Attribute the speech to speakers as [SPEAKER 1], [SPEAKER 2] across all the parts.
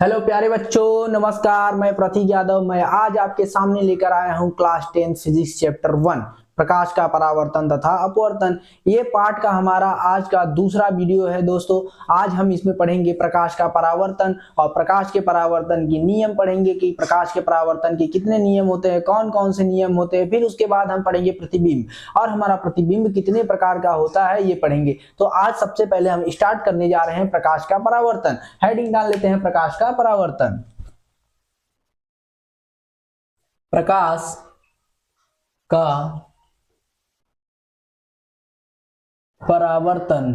[SPEAKER 1] Hello प्यारे बच्चों, नमस्कार। मैं प्रतीक यादव। मैं आज आपके सामने लेकर आया हूं क्लास 10 फिजिक्स चैप्टर 1 प्रकाश का परावर्तन तथा अपवर्तन। ये पाठ का हमारा आज का दूसरा वीडियो है दोस्तों। आज हम इसमें पढ़ेंगे प्रकाश का परावर्तन और प्रकाश के परावर्तन के नियम पढ़ेंगे कि प्रकाश के परावर्तन के कितने नियम होते हैं, कौन कौन से नियम होते हैं। फिर उसके बाद हम पढ़ेंगे प्रतिबिंब और हमारा प्रतिबिंब कितने प्रकार का होता है ये पढ़ेंगे। तो आज सबसे पहले हम स्टार्ट करने जा रहे हैं प्रकाश का परावर्तन। हेडिंग डाल लेते हैं प्रकाश का परावर्तन। प्रकाश का परावर्तन,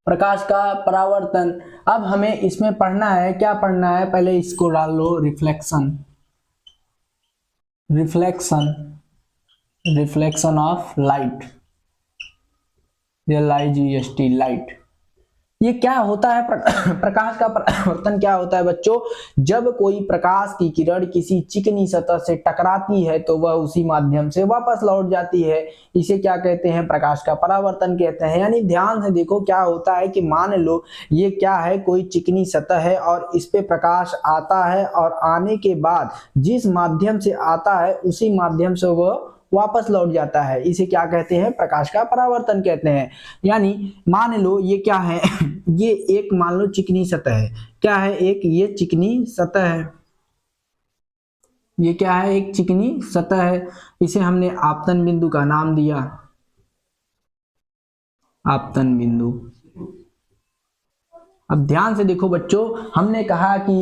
[SPEAKER 1] प्रकाश का परावर्तन। अब हमें इसमें पढ़ना है, क्या पढ़ना है, पहले इसको डाल लो। Reflection, reflection, reflection of light, LIGHT, light. ये क्या होता है? प्रकाश का परावर्तन क्या होता है बच्चों? जब कोई प्रकाश की किरण किसी चिकनी सतह से टकराती है तो वह उसी माध्यम से वापस लौट जाती है। इसे क्या कहते हैं? प्रकाश का परावर्तन कहते हैं। यानी ध्यान से देखो क्या होता है कि मान लो ये क्या है, कोई चिकनी सतह है और इस पे प्रकाश आता है और आने के बाद जिस माध्यम से आता है उसी माध्यम से वह वापस लौट जाता है। इसे क्या कहते हैं? प्रकाश का परावर्तन कहते हैं। यानी मान लो ये क्या है ये एक मान लो चिकनी सतह है। क्या है? एक ये चिकनी सतह है। ये क्या है? एक चिकनी सतह है। इसे हमने आपतन बिंदु का नाम दिया, आपतन बिंदु। अब ध्यान से देखो बच्चों, हमने कहा कि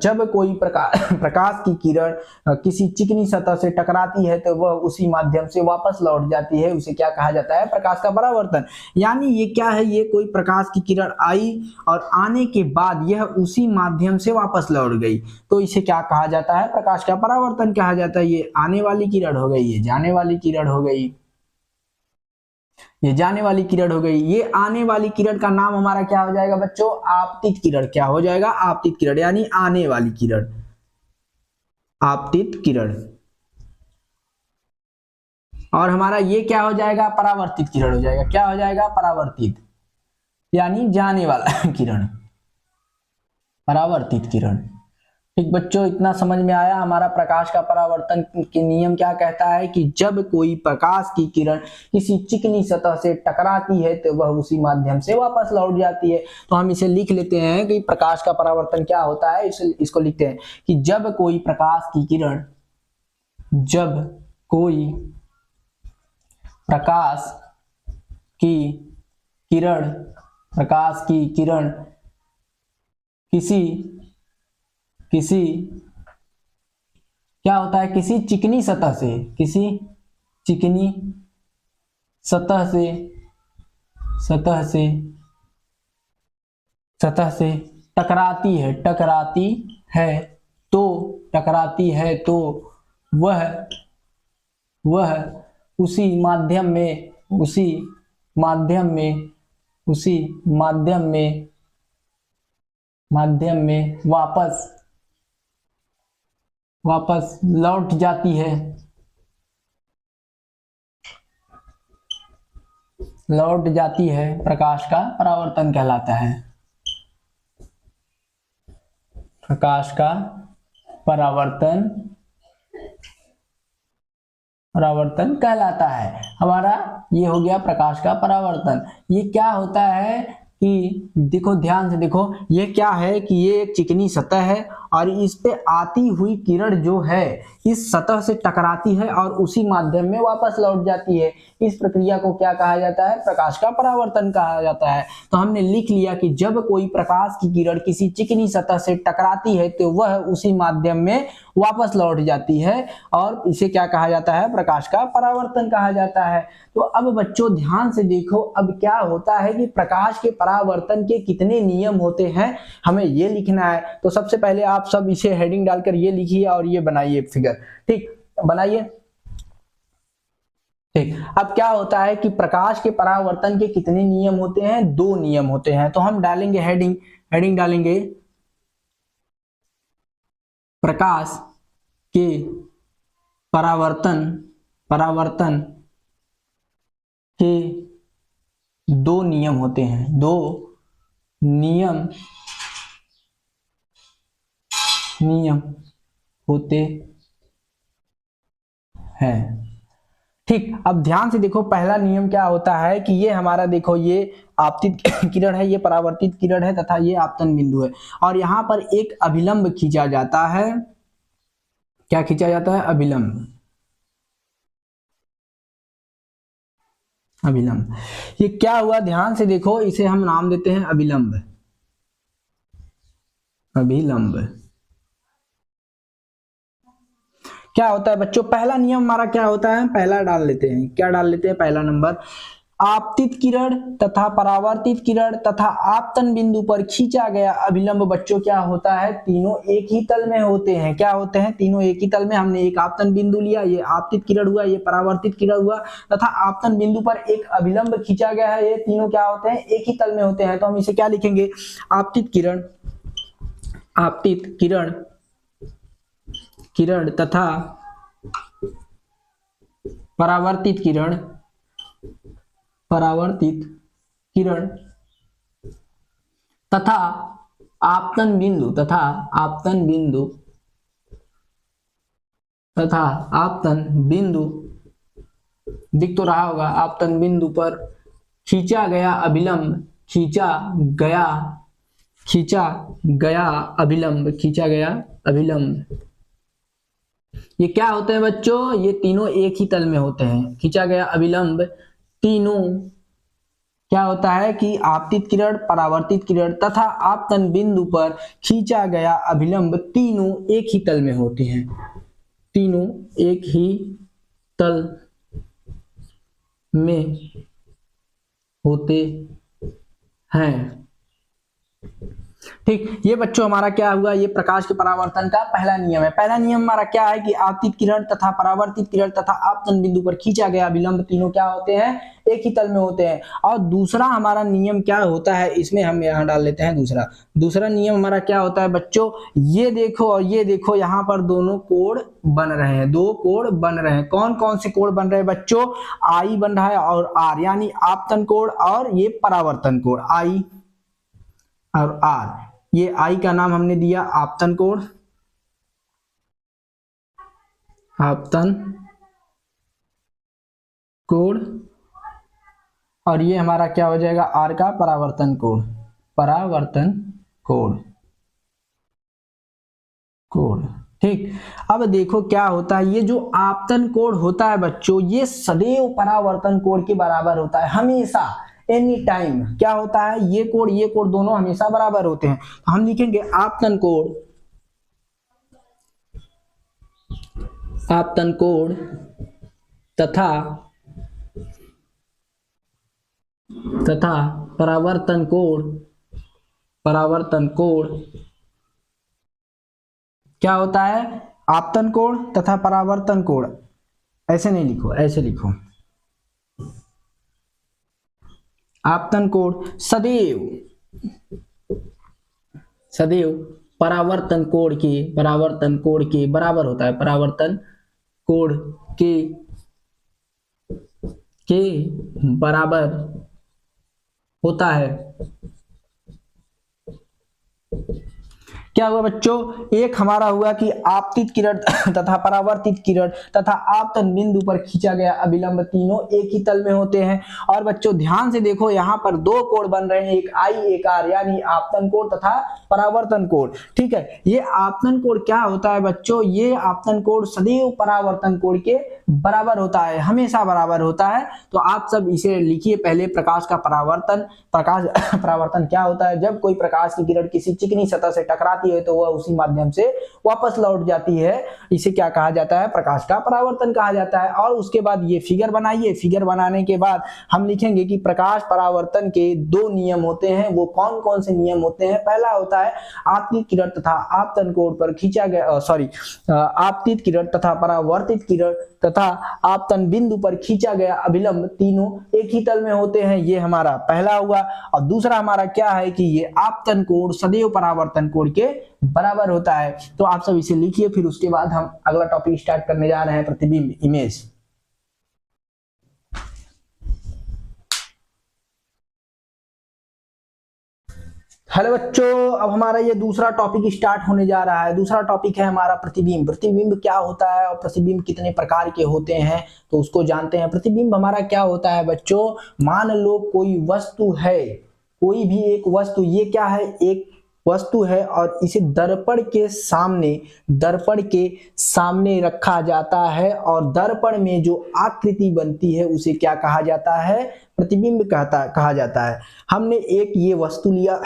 [SPEAKER 1] जब कोई प्रकाश की किरण किसी चिकनी सतह से टकराती है तो वह उसी माध्यम से वापस लौट जाती है। उसे क्या कहा जाता है? प्रकाश का परावर्तन। यानी ये क्या है? ये कोई प्रकाश की किरण आई और आने के बाद यह उसी माध्यम से वापस लौट गई, तो इसे क्या कहा जाता है? प्रकाश का परावर्तन कहा जाता है। ये आने वाली किरण हो गई, ये जाने वाली किरण हो गई, ये जाने वाली किरण हो गई। ये आने वाली किरण का नाम हमारा क्या हो जाएगा बच्चों? आपतित किरण। क्या हो जाएगा? आपतित किरण, यानी आने वाली किरण, आपतित किरण। और हमारा ये क्या हो जाएगा? परावर्तित किरण हो जाएगा। क्या हो जाएगा? परावर्तित, यानी जाने वाला किरण, परावर्तित किरण। ठीक बच्चों, इतना समझ में आया? हमारा प्रकाश का परावर्तन के नियम क्या कहता है कि जब कोई प्रकाश की किरण किसी चिकनी सतह से टकराती है तो वह उसी माध्यम से वापस लौट जाती है। तो हम इसे लिख लेते हैं कि प्रकाश का परावर्तन क्या होता है। इसको लिखते हैं कि जब कोई प्रकाश की किरण, जब कोई प्रकाश की किरण, प्रकाश की किरण किसी किसी क्या होता है? किसी चिकनी सतह से, किसी चिकनी सतह से, सतह से, सतह से टकराती है, टकराती है तो, टकराती है तो वह वह उसी माध्यम में, उसी माध्यम में, उसी माध्यम में, माध्यम में वापस वापस लौट जाती है, लौट जाती है। प्रकाश का परावर्तन कहलाता है, प्रकाश का परावर्तन, परावर्तन कहलाता है। हमारा ये हो गया प्रकाश का परावर्तन। ये क्या होता है कि देखो, ध्यान से देखो, ये क्या है कि ये एक चिकनी सतह है और इस पे आती हुई किरण जो है इस सतह से टकराती है और उसी माध्यम में वापस लौट जाती है। इस प्रक्रिया को क्या कहा जाता है? प्रकाश का परावर्तन कहा जाता है। तो हमने लिख लिया कि जब कोई प्रकाश की किरण किसी चिकनी सतह से टकराती है तो वह उसी माध्यम में वापस लौट जाती है और इसे क्या कहा जाता है? प्रकाश का परावर्तन कहा जाता है। तो अब बच्चों ध्यान से देखो, अब क्या होता है कि प्रकाश के परावर्तन के कितने नियम होते हैं हमें ये लिखना है। तो सबसे पहले आप सब इसे हेडिंग डालकर ये लिखिए और ये बनाइए फिगर। ठीक, बनाइए। ठीक, अब क्या होता है कि प्रकाश के परावर्तन के कितने नियम होते हैं? 2 नियम होते हैं। तो हम डालेंगे हेडिंग, हेडिंग डालेंगे प्रकाश के परावर्तन, परावर्तन के 2 नियम होते हैं। 2 नियम नियम होते हैं। ठीक, अब ध्यान से देखो, पहला नियम क्या होता है कि ये हमारा देखो, ये आपतित किरण है, ये परावर्तित किरण है तथा ये आपतन बिंदु है, और यहां पर एक अभिलंब खींचा जाता है। क्या खींचा जाता है? अभिलंब। अभिलंब, ये क्या हुआ? ध्यान से देखो, इसे हम नाम देते हैं अभिलंब। अभिलंब क्या होता है बच्चों? पहला नियम हमारा क्या होता है? पहला डाल लेते हैं, क्या डाल लेते हैं? पहला नंबर, आपतित किरण तथा परावर्तित किरण तथा आपतन बिंदु पर खींचा गया अभिलंब बच्चों क्या होता है? तीनों एक ही तल में होते हैं। क्या होते हैं? तीनों एक ही तल में। हमने एक आपतन बिंदु लिया, ये आपतित किरण हुआ, ये परावर्तित किरण हुआ, तथा आपतन बिंदु पर एक अभिलंब खींचा गया है, ये तीनों क्या होते हैं? एक ही तल में होते हैं। तो हम इसे क्या लिखेंगे? आपतित किरण, आपतित किरण, किरण तथा परावर्तित किरण, परावर्तित किरण तथा आपतन बिंदु, तथा आपतन बिंदु, तथा आपतन बिंदु, दिख तो रहा होगा, आपतन बिंदु पर खींचा गया अभिलंब, खींचा गया, खींचा गया अभिलंब, खींचा गया अभिलंब, ये क्या होते हैं बच्चों? ये तीनों एक ही तल में होते हैं। खींचा गया अभिलंब तीनों क्या होता है कि आपतित किरण, परावर्तित किरण तथा आपतन बिंदु पर खींचा गया अभिलंब तीनों एक ही तल में होते हैं। तीनों एक ही तल में होते हैं। ठीक, ये बच्चों हमारा क्या हुआ? ये प्रकाश के परावर्तन का पहला नियम है। पहला नियम हमारा क्या है कि आपतित किरण तथा परावर्तित किरण तथा आपतन बिंदु पर खींचा गया अभिलंब तीनों क्या होते हैं? एक ही तल में होते हैं। और दूसरा हमारा नियम क्या होता है? इसमें हम यहां डाल लेते हैं दूसरा। दूसरा नियम हमारा क्या होता है बच्चों? ये देखो और ये देखो, यहां पर दोनों कोण बन रहे हैं, दो कोण बन रहे हैं। कौन कौन से कोण बन रहे हैं बच्चों? आई बन रहा है और आर, यानी आपतन कोण और ये परावर्तन कोण, आई और आर। ये आई का नाम हमने दिया आपतन कोण, आपतन कोण, और ये हमारा क्या हो जाएगा? आर का परावर्तन कोण, परावर्तन कोण, कोण। ठीक, अब देखो क्या होता है, ये जो आपतन कोण होता है बच्चों, ये सदैव परावर्तन कोण के बराबर होता है, हमेशा, एनी टाइम। क्या होता है? ये कोण दोनों हमेशा बराबर होते हैं। हम लिखेंगे आपतन कोण, आपतन कोण तथा तथा परावर्तन कोण, परावर्तन कोण क्या होता है? आपतन कोण तथा परावर्तन कोण। ऐसे नहीं लिखो, ऐसे लिखो, आपतन कोण सदैव, सदैव परावर्तन कोण के, परावर्तन कोण के बराबर होता है, परावर्तन कोण के बराबर होता है। क्या हुआ बच्चों? एक हमारा हुआ कि आपतित किरण तथा परावर्तित किरण तथा आपतन बिंदु पर खींचा गया अभिलंब तीनों एक ही तल में होते हैं। और बच्चों ध्यान से देखो, यहाँ पर दो कोण बन रहे हैं, एक आई एक आर, यानी आपतन कोण तथा परावर्तन कोण। ठीक है, ये आपतन कोण क्या होता है बच्चों? ये आपतन कोण सदैव परावर्तन कोण के बराबर होता है, हमेशा बराबर होता है। तो आप सब इसे लिखिए पहले, प्रकाश का परावर्तन। प्रकाश परावर्तन क्या होता है? जब कोई प्रकाश की किरण किसी चिकनी सतह से टकराती है तो वह उसी माध्यम से वापस लौट जाती है, इसे क्या कहा जाता है? प्रकाश का परावर्तन कहा जाता है। और उसके बाद ये फिगर बनाइए, फिगर बनाने के बाद हम लिखेंगे कि प्रकाश परावर्तन के दो नियम होते हैं। वो कौन कौन से नियम होते हैं? पहला होता है आपतित किरण तथा आपतन कोण पर खींचा गया, आपतित किरण तथा परावर्तित किरण तथा आपतन बिंदु पर खींचा गया अभिलंब तीनों एक ही तल में होते हैं, ये हमारा पहला हुआ। और दूसरा हमारा क्या है कि ये आपतन कोण सदैव परावर्तन कोण के बराबर होता है। तो आप सब इसे लिखिए, फिर उसके बाद हम अगला टॉपिक स्टार्ट करने जा रहे हैं, प्रतिबिंब, इमेज। हेलो बच्चों, अब हमारा ये दूसरा टॉपिक स्टार्ट होने जा रहा है। दूसरा टॉपिक है हमारा प्रतिबिंब। प्रतिबिंब क्या होता है और प्रतिबिंब कितने प्रकार के होते हैं तो उसको जानते हैं। प्रतिबिंब हमारा क्या होता है बच्चों, मान लो कोई वस्तु है, कोई भी एक वस्तु, ये क्या है, एक वस्तु है और इसे दर्पण के सामने रखा जाता है और दर्पण में जो आकृति बनती है उसे क्या कहा जाता है, प्रतिबिंब कहा जाता है। हमने एक ये वस्तु लिया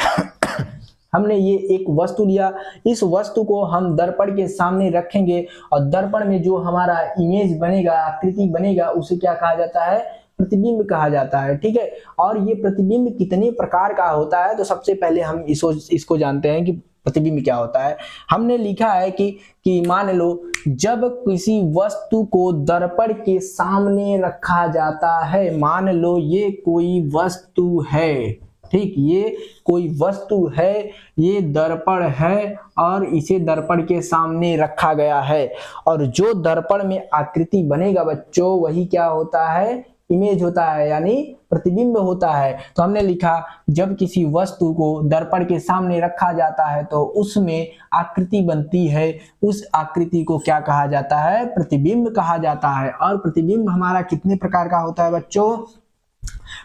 [SPEAKER 1] हमने ये एक वस्तु लिया, इस वस्तु को हम दर्पण के सामने रखेंगे और दर्पण में जो हमारा इमेज बनेगा, आकृति बनेगा, उसे क्या कहा जाता है, प्रतिबिंब कहा जाता है। ठीक है, और ये प्रतिबिंब कितने प्रकार का होता है तो सबसे पहले हम इसको जानते हैं कि प्रतिबिंब क्या होता है। हमने लिखा है कि मान लो जब किसी वस्तु को दर्पण के सामने रखा जाता है, मान लो ये कोई वस्तु है, ठीक, ये कोई वस्तु है, ये दर्पण है और इसे दर्पण के सामने रखा गया है और जो दर्पण में आकृति बनेगा बच्चों वही क्या होता है, इमेज होता है, यानी प्रतिबिंब होता है। तो हमने लिखा जब किसी वस्तु को दर्पण के सामने रखा जाता है तो उसमें आकृति बनती है, उस आकृति को क्या कहा जाता है, प्रतिबिंब कहा जाता है। और प्रतिबिंब हमारा कितने प्रकार का होता है बच्चों,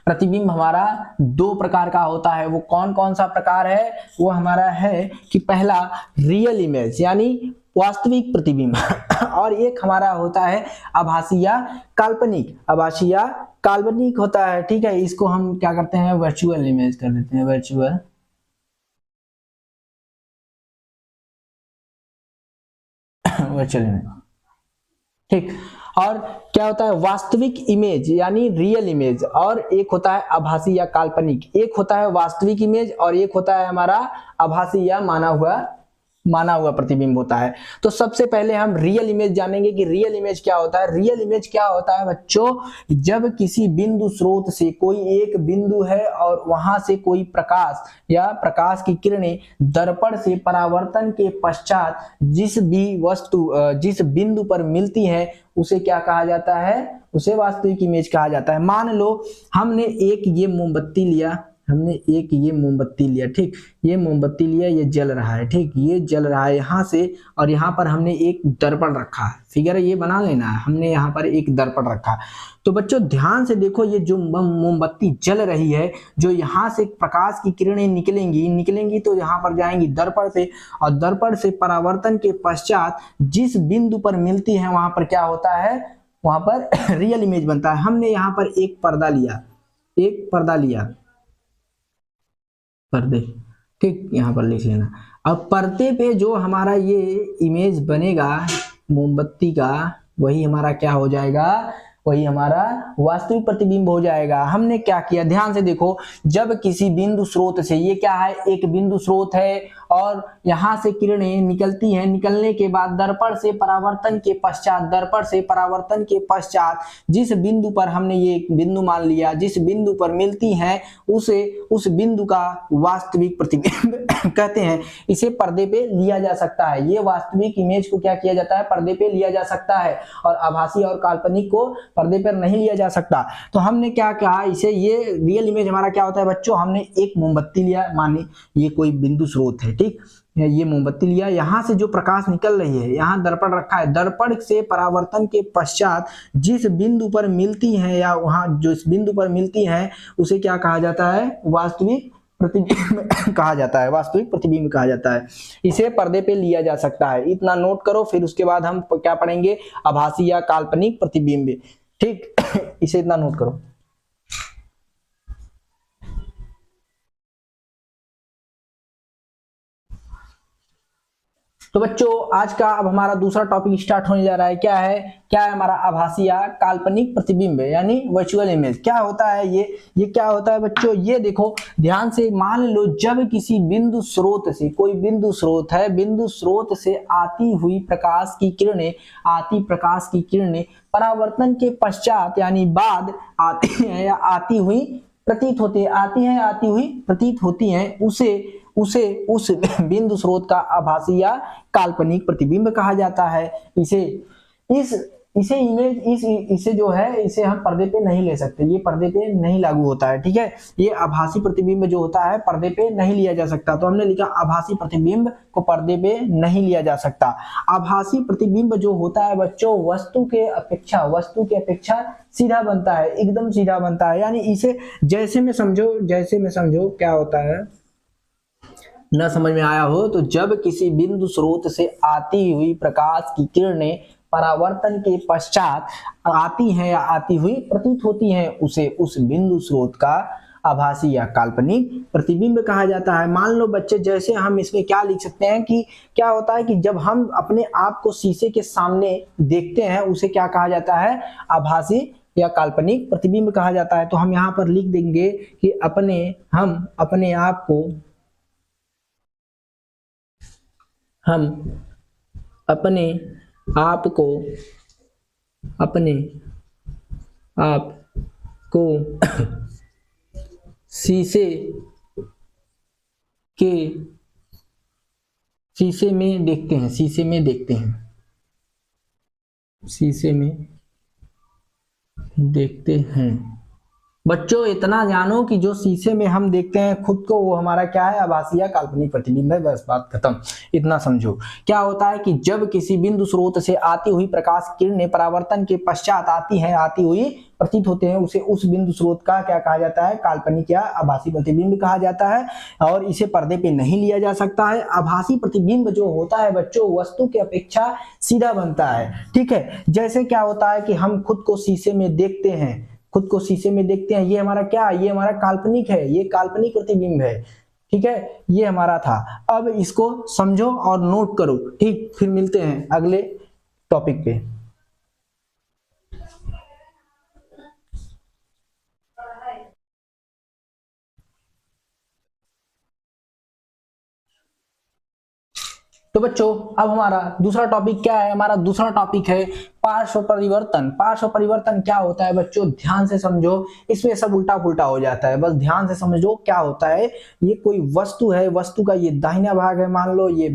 [SPEAKER 1] प्रतिबिंब हमारा दो प्रकार का होता है। वो कौन कौन सा प्रकार है, वो हमारा है कि पहला रियल इमेज यानी वास्तविक प्रतिबिंब और एक हमारा होता है आभासी या काल्पनिक, आभासी या काल्पनिक होता है। ठीक है, इसको हम क्या करते हैं, वर्चुअल इमेज कर देते हैं, वर्चुअल इमेज। ठीक, और क्या होता है वास्तविक इमेज यानी रियल इमेज, और एक होता है आभासी या काल्पनिक। एक होता है वास्तविक इमेज और एक होता है हमारा आभासी या माना हुआ प्रतिबिंब होता है। तो सबसे पहले हम रियल इमेज जानेंगे कि रियल इमेज क्या होता है। रियल इमेज क्या होता है बच्चों, जब किसी बिंदु स्रोत से, कोई एक बिंदु है और वहां से कोई प्रकाश या प्रकाश की किरणें दर्पण से परावर्तन के पश्चात जिस बिंदु पर मिलती है उसे क्या कहा जाता है, उसे वास्तविक इमेज कहा जाता है। मान लो हमने एक ये मोमबत्ती लिया, ठीक, ये मोमबत्ती लिया, ये जल रहा है, ठीक, ये जल रहा है यहाँ से, और यहाँ पर हमने एक दर्पण रखा है, फिगर ये बना लेना है, हमने यहाँ पर एक दर्पण रखा। तो बच्चों ध्यान से देखो, ये जो मोमबत्ती जल रही है, जो यहाँ से प्रकाश की किरणें निकलेंगी तो यहाँ पर जाएंगी दर्पण पे, और दर्पण से परावर्तन के पश्चात जिस बिंदु पर मिलती है वहां पर क्या होता है, वहां पर रियल इमेज बनता है। हमने यहाँ पर एक पर्दा लिया, पर्दे, ठीक, यहाँ पर लिख लेना। अब पर्दे पे जो हमारा ये इमेज बनेगा मोमबत्ती का, वही हमारा क्या हो जाएगा, वही हमारा वास्तविक प्रतिबिंब हो जाएगा। हमने क्या किया, ध्यान से देखो, जब किसी बिंदु स्रोत से, ये क्या है, एक बिंदु स्रोत है और यहाँ से किरणें निकलती हैं, निकलने के बाद दर्पण से परावर्तन के पश्चात जिस बिंदु पर हमने ये बिंदु मान लिया, जिस बिंदु पर मिलती हैं उस बिंदु का वास्तविक प्रतिबिंब कहते हैं। इसे पर्दे पे लिया जा सकता है, ये वास्तविक इमेज को क्या किया जाता है, पर्दे पे लिया जा सकता है, और आभासी और काल्पनिक को पर्दे पर नहीं लिया जा सकता। तो हमने क्या कहा, इसे, ये रियल इमेज हमारा क्या होता है बच्चों, हमने एक मोमबत्ती लिया, माने ये कोई बिंदु स्रोत है, ठीक, ये मोमबत्ती लिया, यहां से जो प्रकाश निकल रही है, यहाँ दर्पण रखा है, दर्पण से परावर्तन के पश्चात जिस बिंदु पर मिलती है या वहां जो इस बिंदु पर मिलती है उसे क्या कहा जाता है, वास्तविक प्रतिबिंब कहा जाता है, वास्तविक प्रतिबिंब कहा जाता है। इसे पर्दे पे लिया जा सकता है, इतना नोट करो। फिर उसके बाद हम क्या पढ़ेंगे, आभासी या काल्पनिक प्रतिबिंब, ठीक इसे इतना नोट करो। तो बच्चों आज का अब हमारा दूसरा टॉपिक स्टार्ट होने जा रहा है। क्या है हमारा आभासी या काल्पनिक प्रतिबिंब यानी वर्चुअल इमेज। क्या होता है ये क्या होता है बच्चों, ये देखो ध्यान से, मान लो जब किसी बिंदु स्रोत से, कोई बिंदु स्रोत है, बिंदु स्रोत से आती प्रकाश की किरणें परावर्तन के पश्चात यानी बाद आती हैं या आती हुई प्रतीत होती हैं, उसे उस बिंदु स्रोत का आभासी या काल्पनिक प्रतिबिंब कहा जाता है। इस इसे इमेज इसे जो है इसे हम पर्दे पे नहीं ले सकते, ये पर्दे पे नहीं लागू होता है, ठीक है। ये आभासी प्रतिबिंब जो होता है पर्दे पे नहीं लिया जा सकता, तो हमने लिखा आभासी प्रतिबिंब को पर्दे पे नहीं लिया जा सकता। आभासी प्रतिबिंब जो होता है बच्चों वस्तु के अपेक्षा सीधा बनता है, एकदम सीधा बनता है। यानी इसे जैसे में समझो क्या होता है, न समझ में आया हो तो जब किसी बिंदु स्रोत से आती हुई प्रकाश की किरणें परावर्तन के पश्चात आती हैं या आती हुई प्रतीत होती हैं, उसे उस बिंदु स्रोत का आभासी या काल्पनिक प्रतिबिंब कहा जाता है। मान लो बच्चे, जैसे हम इसमें क्या लिख सकते हैं कि क्या होता है कि जब हम अपने आप को शीशे के सामने देखते हैं उसे क्या कहा जाता है, आभासी या काल्पनिक प्रतिबिंब कहा जाता है। तो हम यहाँ पर लिख देंगे कि हम अपने आप को शीशे में देखते हैं। बच्चों इतना जानो कि जो शीशे में हम देखते हैं खुद को वो हमारा क्या है, आभासी या काल्पनिक प्रतिबिंब है। बस बात खत्म, इतना समझो। क्या होता है कि जब किसी बिंदु स्रोत से आती हुई प्रकाश किरणें परावर्तन के पश्चात आती हुई प्रतीत होते हैं, उसे उस बिंदु स्रोत का क्या कहा जाता है, काल्पनिक या आभासी प्रतिबिंब कहा जाता है, और इसे पर्दे पे नहीं लिया जा सकता है। आभासी प्रतिबिंब जो होता है बच्चों वस्तु की अपेक्षा सीधा बनता है, ठीक है। जैसे क्या होता है कि हम खुद को शीशे में देखते हैं, ये हमारा क्या है, ये हमारा काल्पनिक है, ये काल्पनिक प्रतिबिंब है, ठीक है। ये हमारा था। अब इसको समझो और नोट करो, ठीक। फिर मिलते हैं अगले टॉपिक पे। तो बच्चों अब हमारा दूसरा टॉपिक क्या है, हमारा दूसरा टॉपिक है पार्श्व परिवर्तन। पार्श्व परिवर्तन क्या होता है बच्चों, ध्यान से समझो, इसमें सब उल्टा पुल्टा हो जाता है, बस ध्यान से समझो क्या होता है। ये कोई वस्तु है, वस्तु का ये दाहिना भाग है, मान लो ये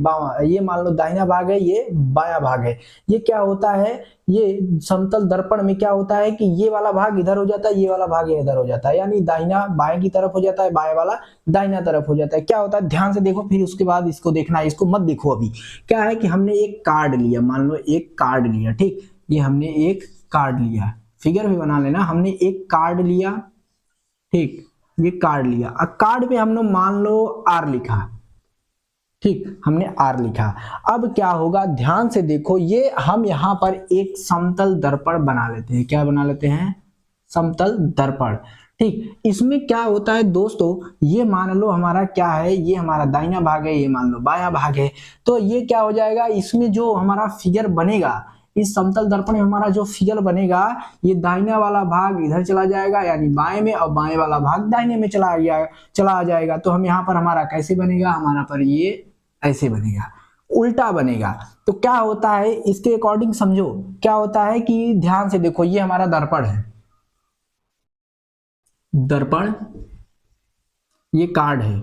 [SPEAKER 1] मान लो दाहिना भाग है, ये बायां भाग है। ये क्या होता है, ये समतल दर्पण में क्या होता है कि ये वाला भाग इधर हो जाता है, ये वाला भाग इधर हो जाता है, यानी दाहिना बाएं की तरफ हो जाता है, बाएं वाला दाहिना तरफ हो जाता है। क्या होता है ध्यान से देखो, फिर उसके बाद इसको देखना है, इसको मत देखो अभी। क्या है कि हमने एक कार्ड लिया, मान लो एक कार्ड लिया, ठीक। ये हमने एक कार्ड लिया, फिगर भी बना लेना, हमने एक कार्ड लिया, ठीक। ये कार्ड लिया, अब कार्ड पे हमने मान लो आर लिखा, ठीक, हमने आर लिखा। अब क्या होगा ध्यान से देखो, ये हम यहां पर एक समतल दर्पण बना लेते हैं। क्या बना लेते हैं, समतल दर्पण, ठीक। इसमें क्या होता है दोस्तों, ये मान लो हमारा क्या है, ये हमारा दाहिना भाग है, ये मान लो बायां भाग है। तो ये क्या हो जाएगा, इसमें जो हमारा फिगर बनेगा, इस समतल दर्पण में हमारा जो फिगर बनेगा, ये दाहिना वाला भाग इधर चला जाएगा यानी बाएं में, और बाएं वाला भाग दाहिने में चला आ जाएगा। तो हम यहाँ पर हमारा कैसे बनेगा, हमारा पर ये ऐसे बनेगा, उल्टा बनेगा। तो क्या होता है इसके अकॉर्डिंग समझो, क्या होता है कि ध्यान से देखो, ये हमारा दर्पण है, दर्पण, ये कार्ड है,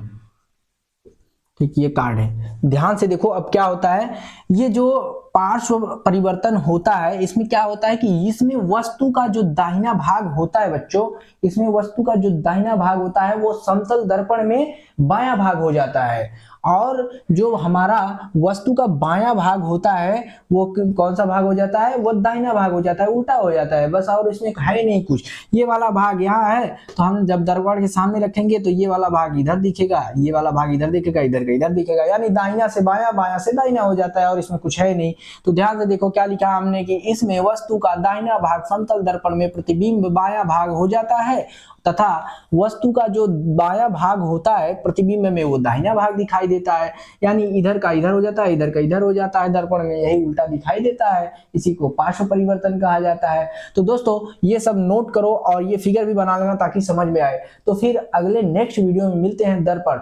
[SPEAKER 1] ठीक, ये कार्ड है। ध्यान से देखो अब क्या होता है, ये जो पार्श्व परिवर्तन होता है इसमें क्या होता है कि इसमें वस्तु का जो दाहिना भाग होता है बच्चों, इसमें वस्तु का जो दाहिना भाग होता है वो समतल दर्पण में बायां भाग हो जाता है, और जो हमारा वस्तु का बायां भाग होता है वो कौन सा भाग हो जाता है, वो दाहिना भाग हो जाता है, उल्टा हो जाता है बस, और इसमें है नहीं कुछ। ये वाला भाग यहाँ है, तो हम जब दर्पण के सामने रखेंगे तो ये वाला भाग इधर दिखेगा, ये वाला भाग इधर दिखेगा, इधर का इधर दिखेगा, यानी दाहिना से बायां, बायां से दाहिना हो जाता है, और इसमें कुछ है नहीं। तो ध्यान से देखो क्या लिखा हमने कि इसमें वस्तु का दाहिना भाग समतल दर्पण में प्रतिबिंब बायां भाग हो जाता है, तथा वस्तु का जो बायां भाग होता है प्रतिबिंब में वो दाहिना भाग दिखाई देता है, यानी इधर का इधर हो जाता है, इधर का इधर हो जाता है, दर्पण में यही उल्टा दिखाई देता है। इसी को पार्श्व परिवर्तन कहा जाता है। तो दोस्तों ये सब नोट करो और ये फिगर भी बना लेना ताकि समझ में आए। तो फिर अगले नेक्स्ट वीडियो में मिलते हैं दर्पण।